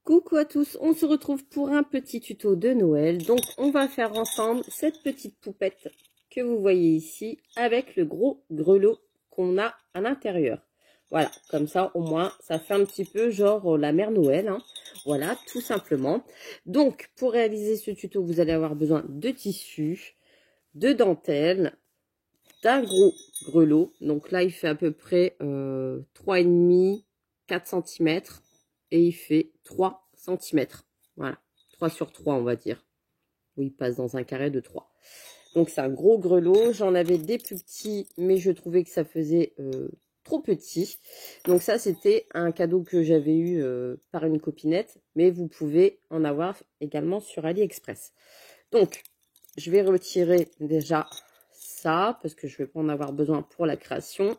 Coucou à tous, on se retrouve pour un petit tuto de Noël. Donc on va faire ensemble cette petite poupette que vous voyez ici avec le gros grelot qu'on a à l'intérieur. Voilà, comme ça au moins ça fait un petit peu genre la mère Noël, hein. Voilà, tout simplement. Donc pour réaliser ce tuto, vous allez avoir besoin de tissu, de dentelle, d'un gros grelot. Donc là il fait à peu près 3,5, 4 cm. Et il fait 3 cm. Voilà, 3 sur 3 on va dire. Où il passe dans un carré de 3. Donc c'est un gros grelot. J'en avais des plus petits, mais je trouvais que ça faisait trop petit. Donc ça c'était un cadeau que j'avais eu par une copinette. Mais vous pouvez en avoir également sur AliExpress. Donc je vais retirer déjà ça, parce que je ne vais pas en avoir besoin pour la création.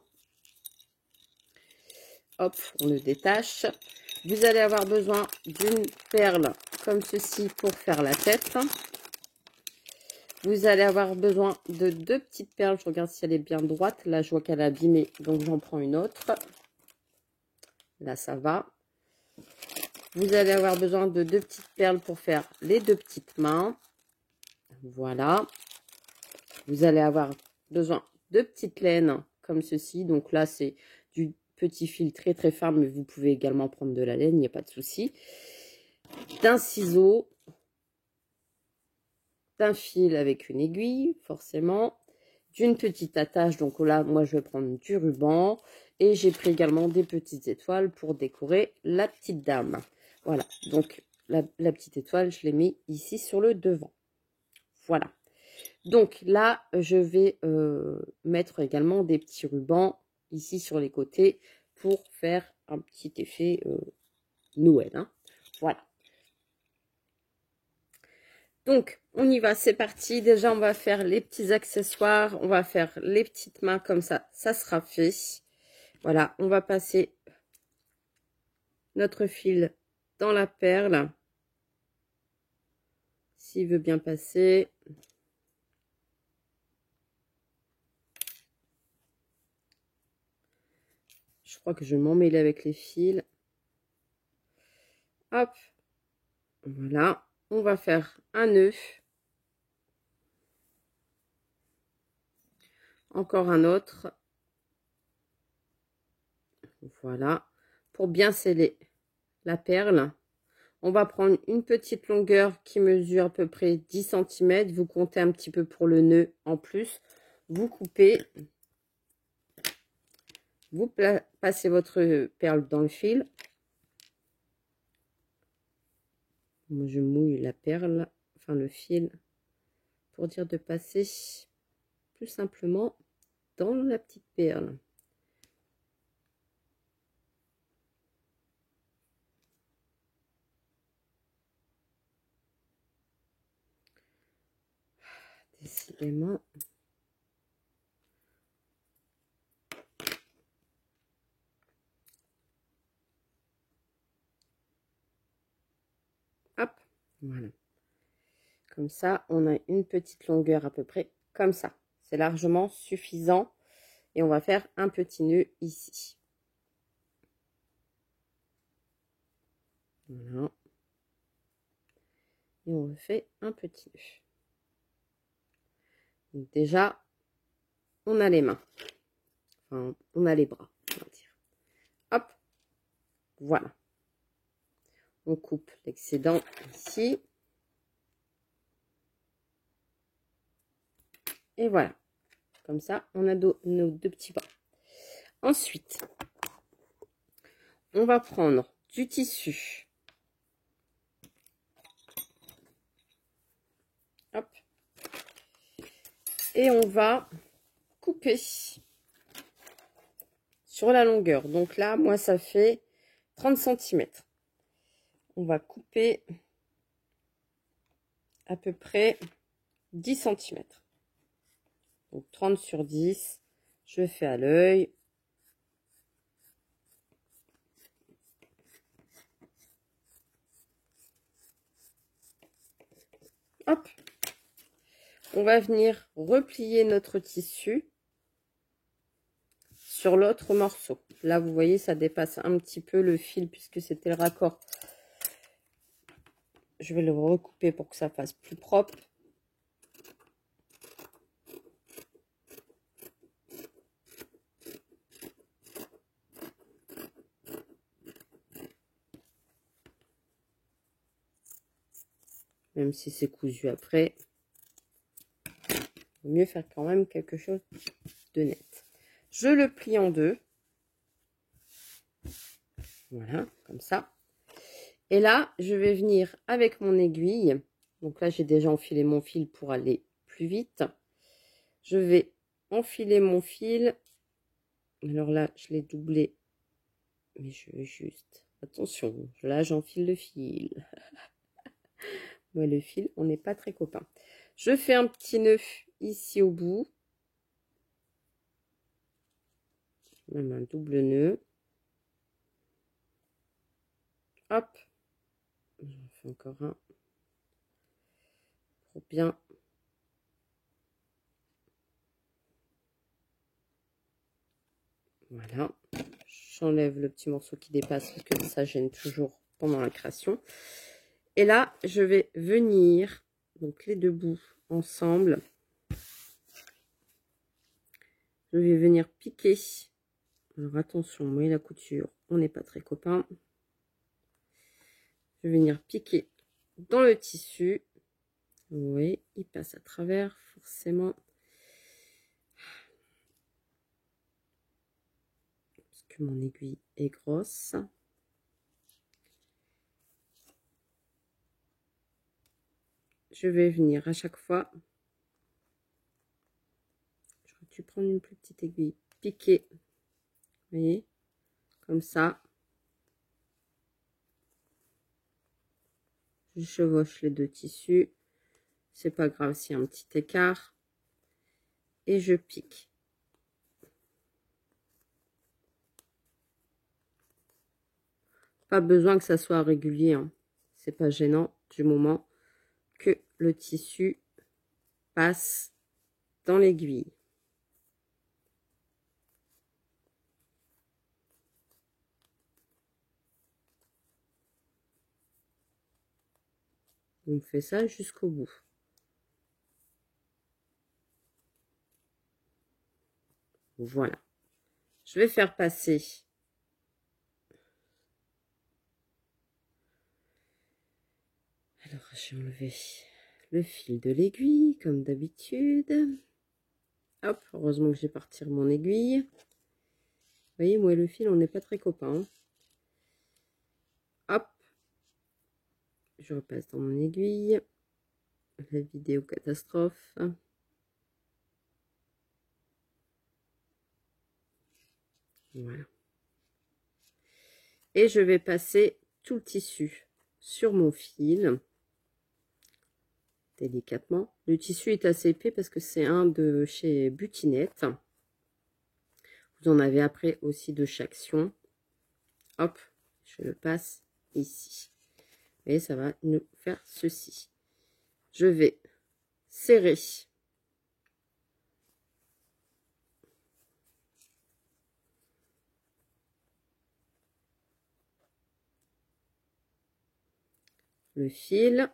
Hop, on le détache. Vous allez avoir besoin d'une perle comme ceci pour faire la tête. Vous allez avoir besoin de 2 petites perles. Je regarde si elle est bien droite. Là, je vois qu'elle est abîmée, donc j'en prends une autre. Là, ça va. Vous allez avoir besoin de 2 petites perles pour faire les 2 petites mains. Voilà. Vous allez avoir besoin de petites laines comme ceci. Donc là, c'est du petit fil très très fin, mais vous pouvez également prendre de la laine, il n'y a pas de souci. D'un ciseau, d'un fil avec une aiguille, forcément, d'une petite attache. Donc là, moi, je vais prendre du ruban. Et j'ai pris également des petites étoiles pour décorer la petite dame. Voilà, donc la petite étoile, je l'ai mis ici sur le devant. Voilà. Donc là, je vais mettre également des petits rubans ici sur les côtés pour faire un petit effet Noël, hein. Voilà. Donc, on y va, c'est parti. Déjà, on va faire les petits accessoires. On va faire les petites mains comme ça. Ça sera fait. Voilà, on va passer notre fil dans la perle. S'il veut bien passer. Je crois que je vais m'emmêler avec les fils. Hop. Voilà. On va faire un nœud. Encore un autre. Voilà. Pour bien sceller la perle, on va prendre une petite longueur qui mesure à peu près 10 cm. Vous comptez un petit peu pour le nœud en plus. Vous coupez. Vous passez votre perle dans le fil. Moi, je mouille la perle, enfin le fil, pour dire de passer plus simplement dans la petite perle. Décidément. Hop, voilà. Comme ça, on a une petite longueur à peu près comme ça. C'est largement suffisant. Et on va faire un petit nœud ici. Voilà. Et on refait un petit nœud. Donc déjà, on a les mains. Enfin, on a les bras, on va dire. Hop, voilà. On coupe l'excédent ici. Et voilà. Comme ça, on a nos 2 petits bras. Ensuite, on va prendre du tissu. Hop. Et on va couper sur la longueur. Donc là, moi, ça fait 30 cm. On va couper à peu près 10 cm. Donc 30 sur 10, je fais à l'œil. Hop. On va venir replier notre tissu sur l'autre morceau. Là, vous voyez, ça dépasse un petit peu le fil puisque c'était le raccord je vais le recouper pour que ça fasse plus propre. Même si c'est cousu après, il vaut mieux faire quand même quelque chose de net. Je le plie en deux. Voilà, comme ça. Et là, je vais venir avec mon aiguille. Donc là, j'ai déjà enfilé mon fil pour aller plus vite. Je vais enfiler mon fil. Alors là, je l'ai doublé. Mais je veux juste... Attention, là, j'enfile le fil. Ouais, le fil, on n'est pas très copains. Je fais un petit nœud ici au bout. Même un double nœud. Hop. J'en fais encore un. Pour bien. Voilà. J'enlève le petit morceau qui dépasse parce que ça gêne toujours pendant la création. Et là, je vais venir, donc les deux bouts ensemble. Je vais venir piquer. Alors attention, moi et la couture, on n'est pas très copains. Je vais venir piquer dans le tissu. Oui, il passe à travers, forcément. Parce que mon aiguille est grosse. Je vais venir à chaque fois. J'aurais dû prendre une plus petite aiguille. Piquer. Vous voyez, comme ça. Je chevauche les deux tissus. C'est pas grave s'il y a un petit écart. Et je pique. Pas besoin que ça soit régulier, hein. C'est pas gênant du moment que le tissu passe dans l'aiguille. On fait ça jusqu'au bout. Voilà. Je vais faire passer alors j'ai enlevé le fil de l'aiguille comme d'habitude. Hop, heureusement que j'ai pas retiré mon aiguille. Vous voyez, moi et le fil, on n'est pas très copains. Hop, je repasse dans mon aiguille. La vidéo catastrophe. Voilà. Et je vais passer tout le tissu sur mon fil. Délicatement. Le tissu est assez épais parce que c'est un de chez Butinette. Vous en avez après aussi de Chaction. Hop, je le passe ici. Et ça va nous faire ceci. Je vais serrer le fil.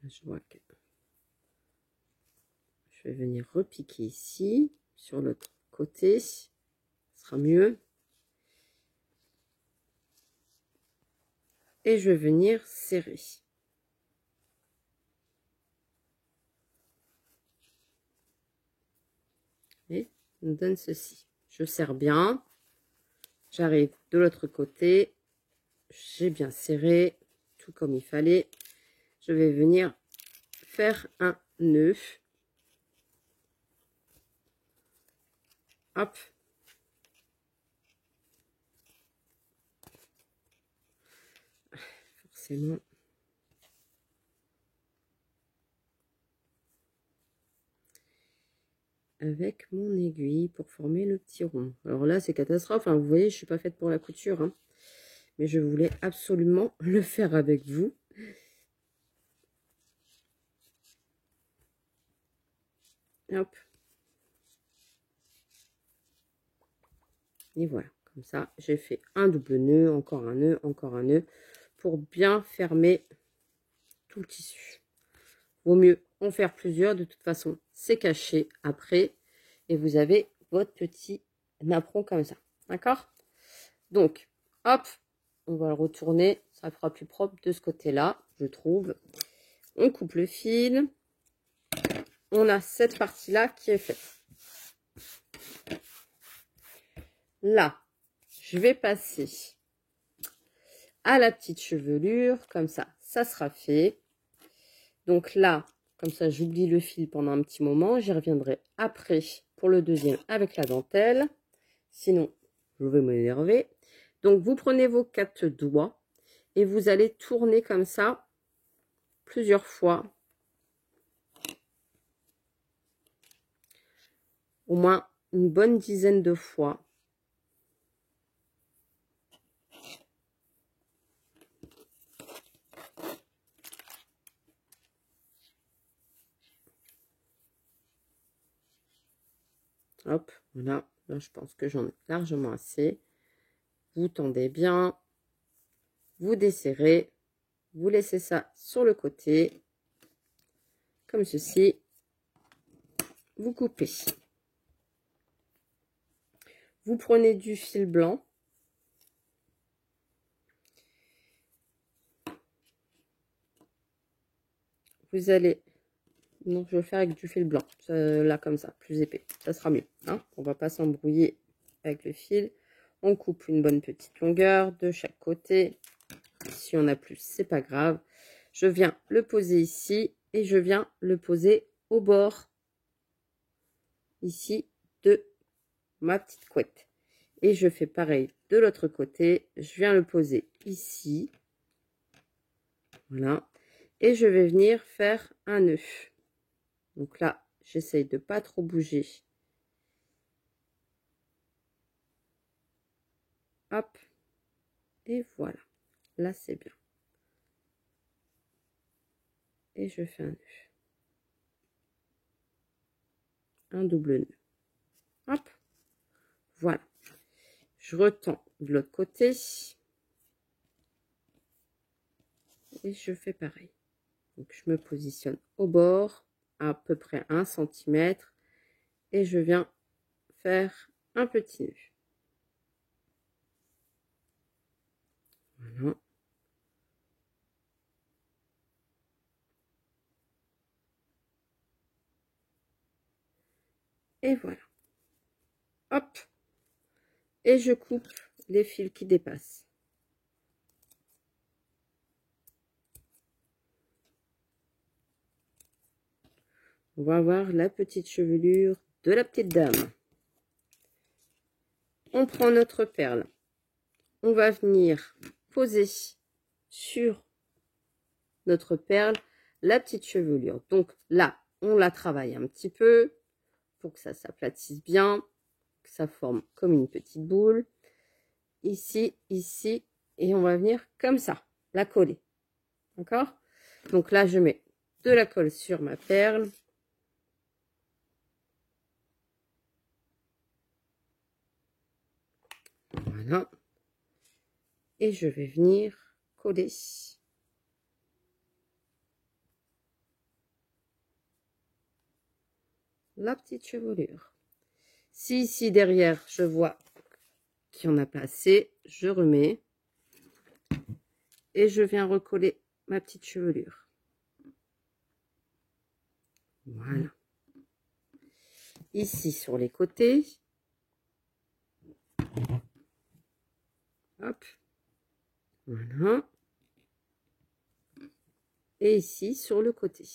Je vois que je vais venir repiquer ici, sur l'autre côté, ce sera mieux. Et je vais venir serrer. Et on donne ceci. Je serre bien. J'arrive de l'autre côté. J'ai bien serré, tout comme il fallait. Je vais venir faire un nœud. Hop. Forcément. Avec mon aiguille pour former le petit rond. Alors là, c'est catastrophe, hein. Vous voyez, je suis pas faite pour la couture, hein. Mais je voulais absolument le faire avec vous. Hop. Et voilà, Comme ça, j'ai fait un double nœud, encore un nœud, pour bien fermer tout le tissu. Vaut mieux en faire plusieurs, de toute façon, c'est caché après. Et vous avez votre petit napperon comme ça. D'accord? Donc, hop, on va le retourner. Ça fera plus propre de ce côté-là, je trouve. On coupe le fil. On a cette partie-là qui est faite. Là, je vais passer à la petite chevelure. Comme ça, ça sera fait. Donc là, comme ça, j'oublie le fil pendant un petit moment. J'y reviendrai après pour le deuxième avec la dentelle. Sinon, je vais m'énerver. Donc, vous prenez vos 4 doigts et vous allez tourner comme ça plusieurs fois. Au moins une bonne dizaine de fois. Hop, voilà. Là, je pense que j'en ai largement assez. Vous tendez bien. Vous desserrez. Vous laissez ça sur le côté. Comme ceci. Vous coupez. Vous prenez du fil blanc. Vous allez... Non, je vais le faire avec du fil blanc. Là, comme ça, plus épais. Ça sera mieux. Hein, on va pas s'embrouiller avec le fil. On coupe une bonne petite longueur de chaque côté. Si on a plus, c'est pas grave. Je viens le poser ici et je viens le poser au bord ici de ma petite couette. Et je fais pareil de l'autre côté. Je viens le poser ici. Voilà. Et je vais venir faire un nœud. Donc là, j'essaye de pas trop bouger. Hop. Et voilà. Là, c'est bien. Et je fais un nœud. Un double nœud. Hop. Voilà. Je retends de l'autre côté. Et je fais pareil. Donc, je me positionne au bord, à peu près 1 cm. Et je viens faire un petit nœud. Voilà. Et voilà. Hop. Et je coupe les fils qui dépassent. On va avoir la petite chevelure de la petite dame. On prend notre perle. On va venir poser sur notre perle la petite chevelure. Donc là, on la travaille un petit peu pour que ça s'aplatisse bien, que ça forme comme une petite boule. Ici, ici, et on va venir comme ça, la coller. D'accord? Donc là, je mets de la colle sur ma perle. Voilà. Et je vais venir coller la petite chevelure. Si ici derrière, je vois qu'il n'y en a pas assez, je remets. Et je viens recoller ma petite chevelure. Voilà. Ici sur les côtés. Hop. Voilà. Et ici sur le côté.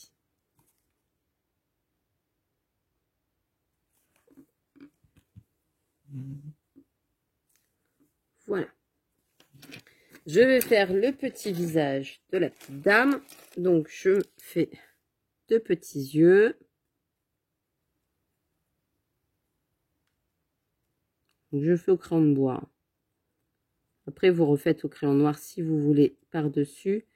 Voilà. Je vais faire le petit visage de la petite dame. Donc, je fais 2 petits yeux. Donc, je fais au crayon de bois. Après, vous refaites au crayon noir si vous voulez par-dessus.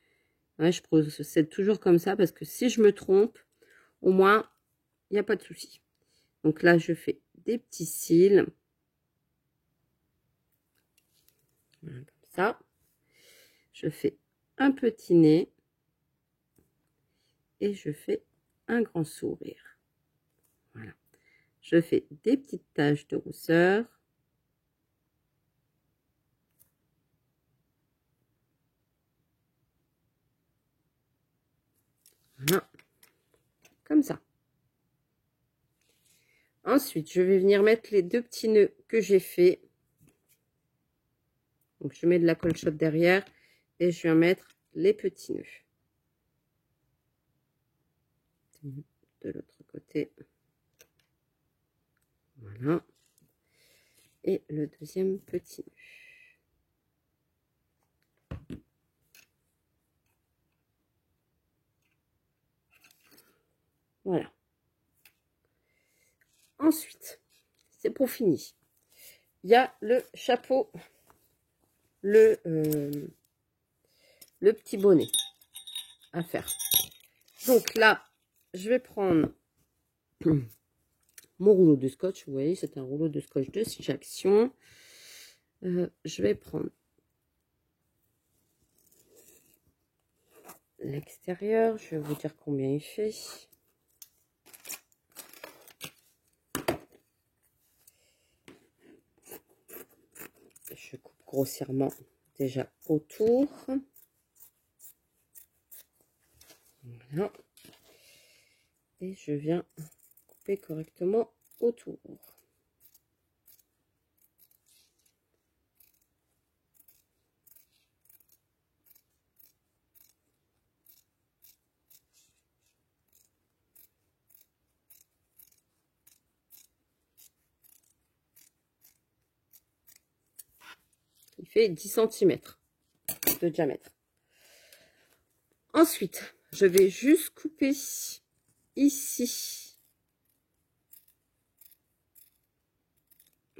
Ouais, je procède toujours comme ça parce que si je me trompe, au moins, il n'y a pas de souci. Donc là, je fais des petits cils. Voilà, comme ça. Je fais un petit nez et je fais un grand sourire. Voilà. Je fais des petites taches de rousseur. Voilà. Comme ça. Ensuite, je vais venir mettre les 2 petits nœuds que j'ai fait. Donc, je mets de la colle chaude derrière et je viens mettre les petits nœuds. De l'autre côté. Voilà. Et le deuxième petit nœud. Voilà. Ensuite, c'est pour finir. Il y a le chapeau, le petit bonnet à faire. Donc là, je vais prendre mon rouleau de scotch. Vous voyez, c'est un rouleau de scotch de 6 actions. Je vais prendre l'extérieur. Je vais vous dire combien il fait. Je coupe grossièrement déjà autour. Voilà. Et je viens couper correctement autour. Il fait 10 cm de diamètre. Ensuite, je vais juste couper ici,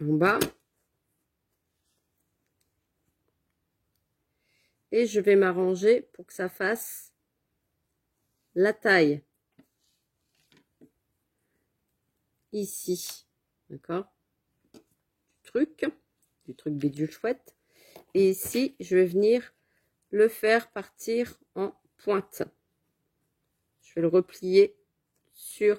en bas. Et je vais m'arranger pour que ça fasse la taille. Ici. D'accord? Du truc bidule chouette. Et ici, je vais venir le faire partir en pointe. Je vais le replier sur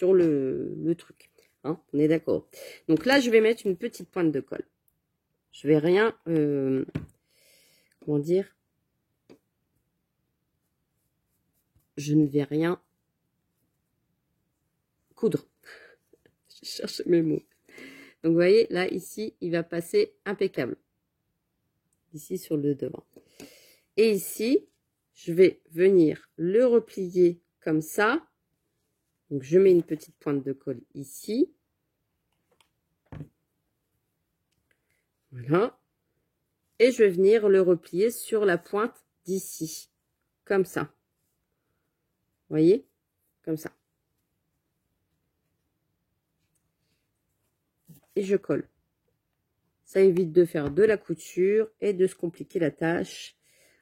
le truc. Hein, on est d'accord. Donc là, je vais mettre une petite pointe de colle. Je vais rien, comment dire, je ne vais rien coudre. Je cherche mes mots. Donc, vous voyez, là, ici, il va passer impeccable. Ici, sur le devant. Et ici, je vais venir le replier comme ça. Donc, je mets une petite pointe de colle ici. Voilà. Et je vais venir le replier sur la pointe d'ici. Comme ça. Vous voyez? Comme ça. Et je colle. Ça évite de faire de la couture et de se compliquer la tâche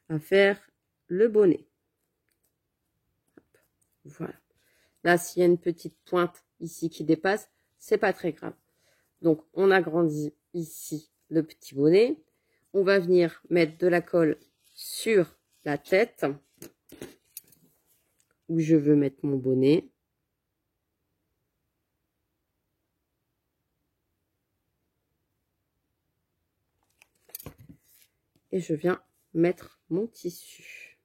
à faire le bonnet. Voilà. Là, s'il y a une petite pointe ici qui dépasse, c'est pas très grave. Donc, on agrandit ici le petit bonnet. On va venir mettre de la colle sur la tête où je veux mettre mon bonnet. Et je viens mettre mon tissu.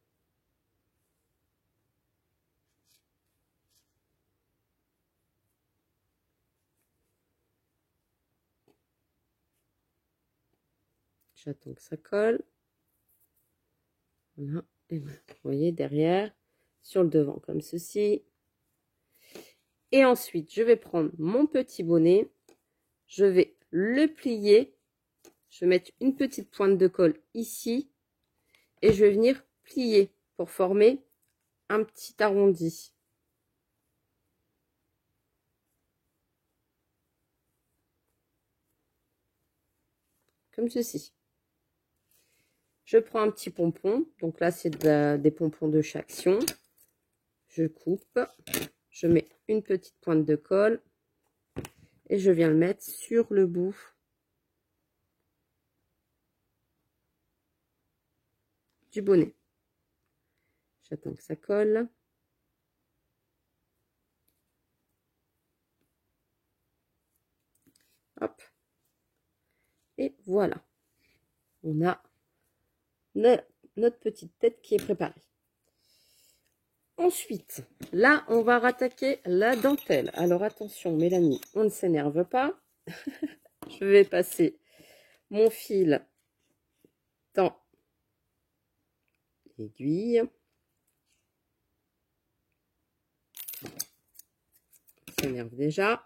J'attends que ça colle. Voilà. Et voilà. Vous voyez, derrière, sur le devant, comme ceci. Et ensuite, je vais prendre mon petit bonnet. Je vais le plier. Je vais mettre une petite pointe de colle ici. Et je vais venir plier pour former un petit arrondi. Comme ceci. Je prends un petit pompon. Donc là, c'est des pompons de Chaction. Je coupe. Je mets une petite pointe de colle. Et je viens le mettre sur le bout du bonnet. J'attends que ça colle. Hop. Et voilà. On a notre petite tête qui est préparée. Ensuite, là, on va rattaquer la dentelle. Alors, attention, Mélanie, on ne s'énerve pas. Je vais passer mon fil dans l'aiguille. On s'énerve déjà.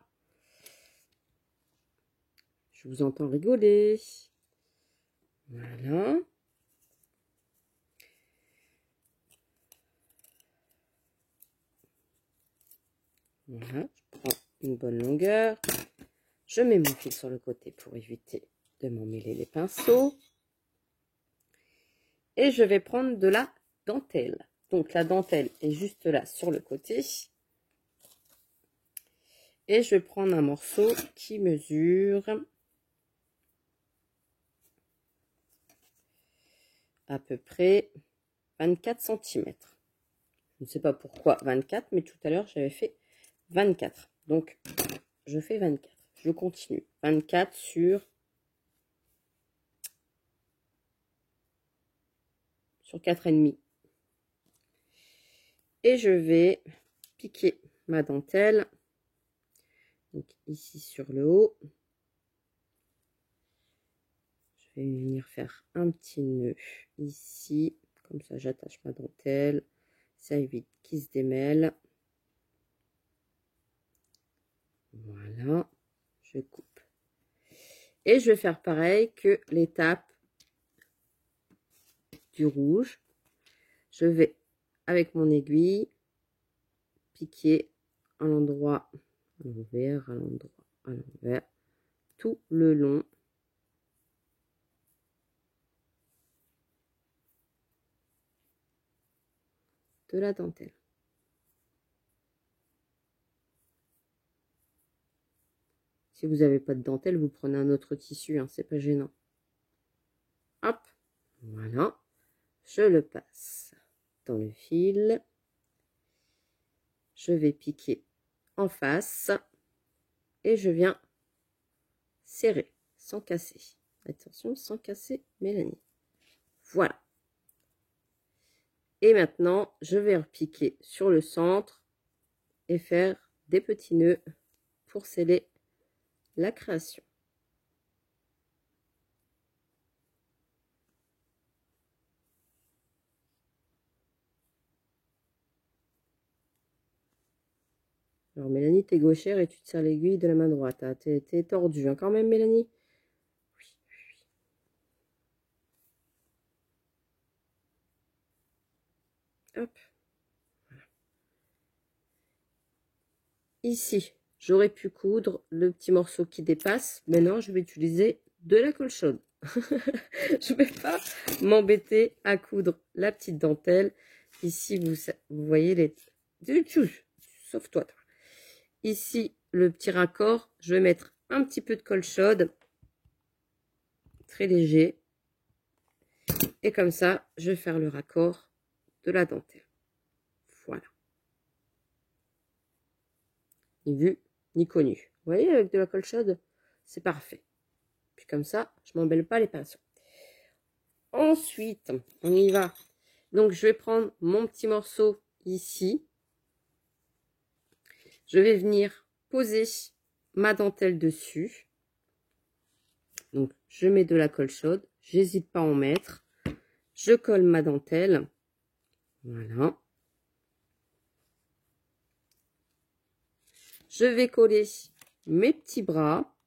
Je vous entends rigoler. Voilà. Voilà, je prends une bonne longueur. Je mets mon fil sur le côté pour éviter de m'emmêler les pinceaux. Et je vais prendre de la dentelle. Donc la dentelle est juste là sur le côté. Et je vais prendre un morceau qui mesure à peu près 24 cm. Je ne sais pas pourquoi 24, mais tout à l'heure j'avais fait 24. Donc je fais 24. Je continue. 24 sur 4,5. Et je vais piquer ma dentelle. Donc ici sur le haut. Je vais venir faire un petit nœud ici. Comme ça j'attache ma dentelle. Ça évite qu'il se démêle. Voilà. Je coupe. Et je vais faire pareil que l'étape du rouge. Je vais, avec mon aiguille, piquer à l'endroit, à l'envers, à l'endroit, à l'envers, tout le long de la dentelle. Si vous n'avez pas de dentelle, vous prenez un autre tissu, hein, c'est pas gênant. Hop, voilà. Je le passe dans le fil. Je vais piquer en face et je viens serrer sans casser. Attention, sans casser, Mélanie. Voilà. Et maintenant, je vais repiquer sur le centre et faire des petits nœuds pour sceller la création. Alors Mélanie, t'es gauchère et tu te serres l'aiguille de la main droite. Ah, t'es tordue hein, quand même Mélanie. Oui, oui. Hop. Voilà. Ici, j'aurais pu coudre le petit morceau qui dépasse. Mais non, je vais utiliser de la colle chaude. Je ne vais pas m'embêter à coudre la petite dentelle. Ici, vous voyez les... Sauf toi. Ici, le petit raccord, je vais mettre un petit peu de colle chaude. Très léger. Et comme ça, je vais faire le raccord de la dentelle. Voilà. Ni vu, ni connu. Vous voyez, avec de la colle chaude, c'est parfait. Puis comme ça, je ne m'embête pas les pinceaux. Ensuite, on y va. Donc, je vais prendre mon petit morceau ici. Je vais venir poser ma dentelle dessus. Donc, je mets de la colle chaude. J'hésite pas à en mettre. Je colle ma dentelle. Voilà. Je vais coller mes petits bras.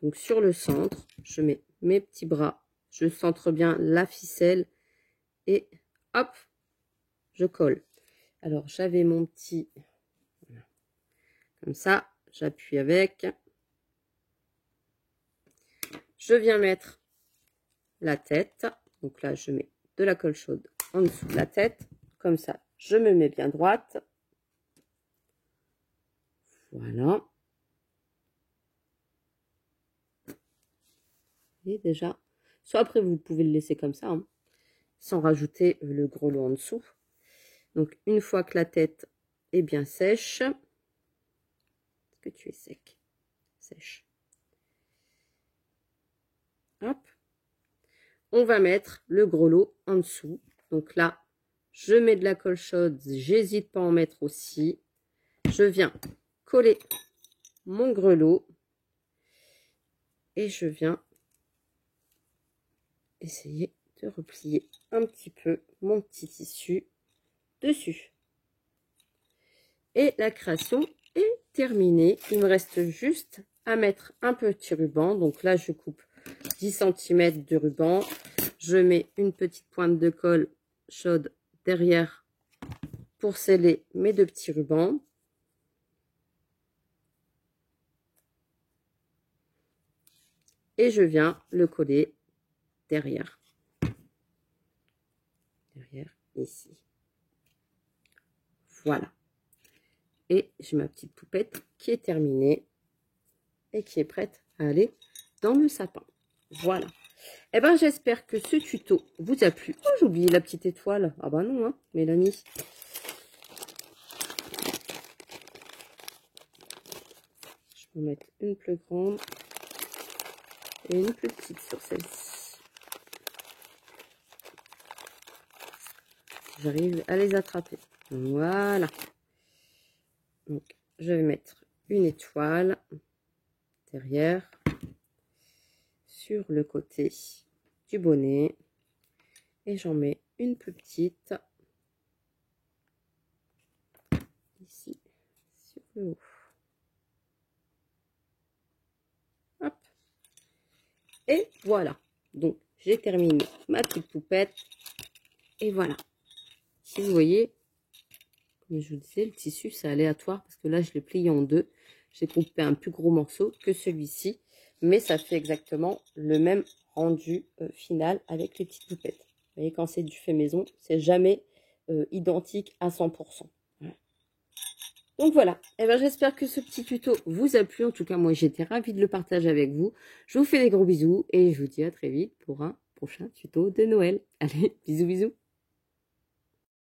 Donc, sur le centre, je mets mes petits bras. Je centre bien la ficelle. Et hop, je colle. Alors, j'avais mon petit... Comme ça, j'appuie avec. Je viens mettre la tête. Donc là, je mets de la colle chaude en dessous de la tête. Comme ça, je me mets bien droite. Voilà. Et déjà, soit après, vous pouvez le laisser comme ça. Hein. sans rajouter le grelot en dessous. Donc, une fois que la tête est bien sèche, est-ce que tu es sec? Sèche. Hop. On va mettre le grelot en dessous. Donc là, je mets de la colle chaude, j'hésite pas à en mettre aussi. Je viens coller mon grelot et je viens essayer de replier un petit peu mon petit tissu dessus. Et la création est terminée. Il me reste juste à mettre un petit ruban. Donc là, je coupe 10 cm de ruban. Je mets une petite pointe de colle chaude derrière pour sceller mes 2 petits rubans. Et je viens le coller derrière. Derrière, ici. Voilà. Et j'ai ma petite poupette qui est terminée et qui est prête à aller dans le sapin. Voilà. Eh ben, j'espère que ce tuto vous a plu. Oh, j'ai oublié la petite étoile. Ah bah non, hein, Mélanie. Je peux mettre une plus grande et une plus petite sur celle-ci. J'arrive à les attraper. Voilà. Donc, je vais mettre une étoile derrière sur le côté du bonnet et j'en mets une plus petite ici sur le haut. Hop. Et voilà. Donc, j'ai terminé ma petite poupette. Et voilà. Si vous voyez, comme je vous disais, le tissu, c'est aléatoire parce que là, je l'ai plié en deux. J'ai coupé un plus gros morceau que celui-ci. Mais ça fait exactement le même rendu final avec les petites poupettes. Vous voyez, quand c'est du fait maison, c'est jamais identique à 100%. Donc voilà, et ben, j'espère que ce petit tuto vous a plu. En tout cas, moi, j'étais ravie de le partager avec vous. Je vous fais des gros bisous et je vous dis à très vite pour un prochain tuto de Noël. Allez, bisous, bisous.